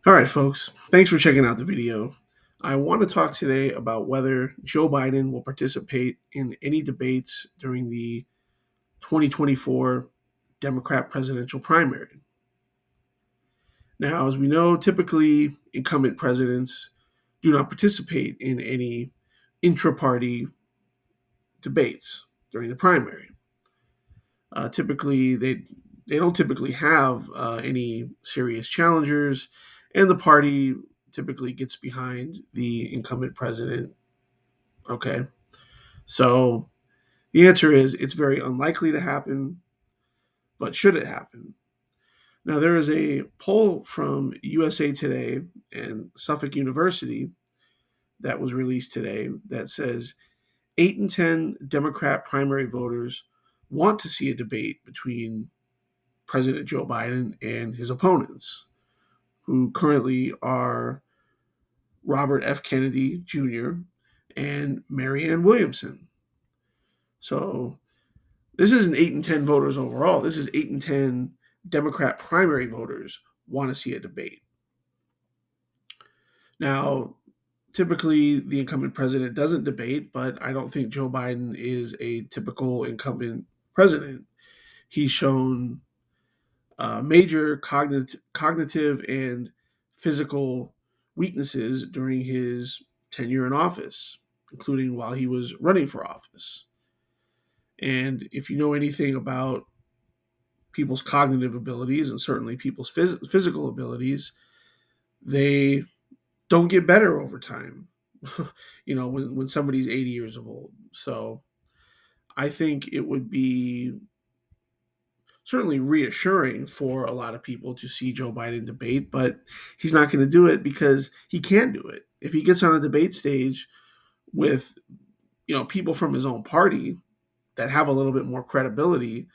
All right, folks, thanks for checking out the video. I want to talk today about whether Joe Biden will participate in any debates during the 2024 Democrat presidential primary. Now, as we know, typically incumbent presidents do not participate in any intra party debates during the primary. Typically, they don't typically have any serious challengers, and the party typically gets behind the incumbent president. Okay, so the answer is it's very unlikely to happen, but should it happen? Now, there is a poll from USA Today and Suffolk University that was released today that says 8 in 10 Democrat primary voters want to see a debate between President Joe Biden and his opponents, who currently are Robert F. Kennedy Jr. and Marianne Williamson. So this isn't 8 in 10 voters overall. This is 8 in 10 Democrat primary voters want to see a debate. Now, typically the incumbent president doesn't debate, but I don't think Joe Biden is a typical incumbent president. He's shown major cognitive and physical weaknesses during his tenure in office, including while he was running for office. And if you know anything about people's cognitive abilities and certainly people's physical abilities, they don't get better over time. when somebody's 80 years old. So I think it would be certainly reassuring for a lot of people to see Joe Biden debate, but he's not going to do it because he can't do it. If he gets on a debate stage with people from his own party that have a little bit more credibility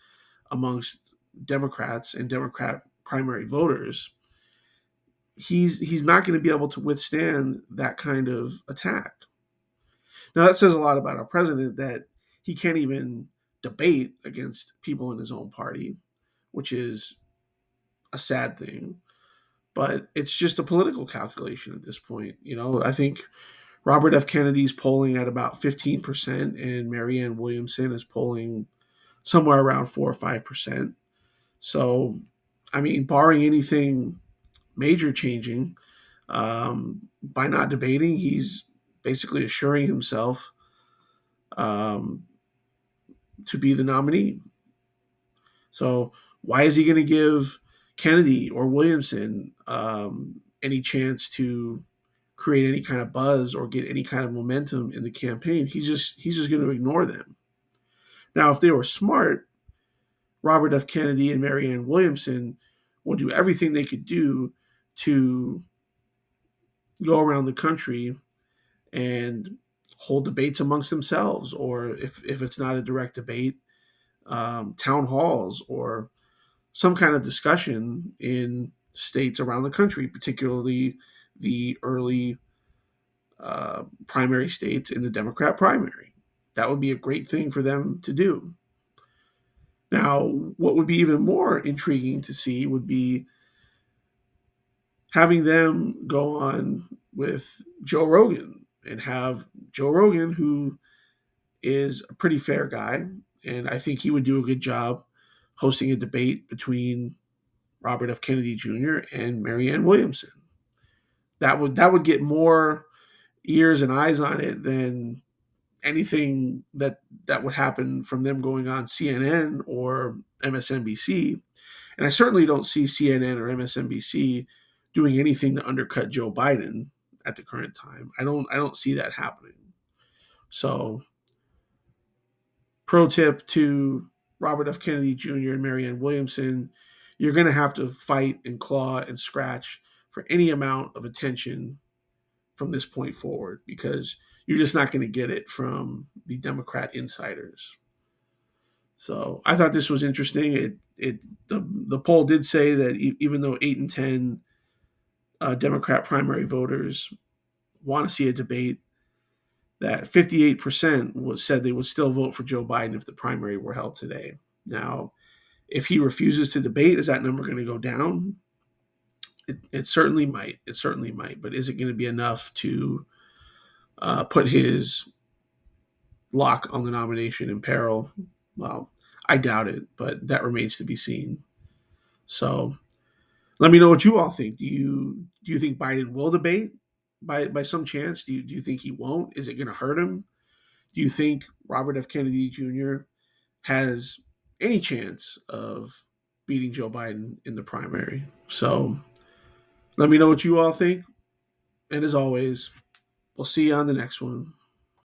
amongst Democrats and Democrat primary voters, he's not going to be able to withstand that kind of attack. Now that says a lot about our president that he can't even debate against people in his own party, which is a sad thing. But it's just a political calculation at this point. I think Robert F. Kennedy's polling at about 15%, and Marianne Williamson is polling somewhere around 4 or 5%. So, I mean, barring anything major changing, by not debating, he's basically assuring himself um, to be the nominee. So, why is he going to give Kennedy or Williamson any chance to create any kind of buzz or get any kind of momentum in the campaign? He's just going to ignore them. Now, if they were smart, Robert F. Kennedy and Marianne Williamson would do everything they could do to go around the country and hold debates amongst themselves, or if it's not a direct debate, town halls or some kind of discussion in states around the country, particularly the early primary states in the Democrat primary. That would be a great thing for them to do. Now, what would be even more intriguing to see would be having them go on with Joe Rogan and have Joe Rogan, who is a pretty fair guy, and I think he would do a good job hosting a debate between Robert F. Kennedy Jr. and Marianne Williamson. That would get more ears and eyes on it than anything that would happen from them going on CNN or MSNBC. And I certainly don't see CNN or MSNBC doing anything to undercut Joe Biden at the current time. I don't see that happening. So, pro tip to Robert F. Kennedy Jr. and Marianne Williamson: you're going to have to fight and claw and scratch for any amount of attention from this point forward, because you're just not going to get it from the Democrat insiders. So I thought this was interesting. The poll did say that even though 8 in 10 Democrat primary voters want to see a debate, that 58% said they would still vote for Joe Biden if the primary were held today. Now, if he refuses to debate, is that number going to go down? It certainly might. It certainly might. But is it going to be enough to put his lock on the nomination in peril? Well, I doubt it, but that remains to be seen. So let me know what you all think. Do you think Biden will debate by some chance? Do you think he won't? Is it going to hurt him? Do you think Robert F. Kennedy Jr. has any chance of beating Joe Biden in the primary? So let me know what you all think. And as always, we'll see you on the next one.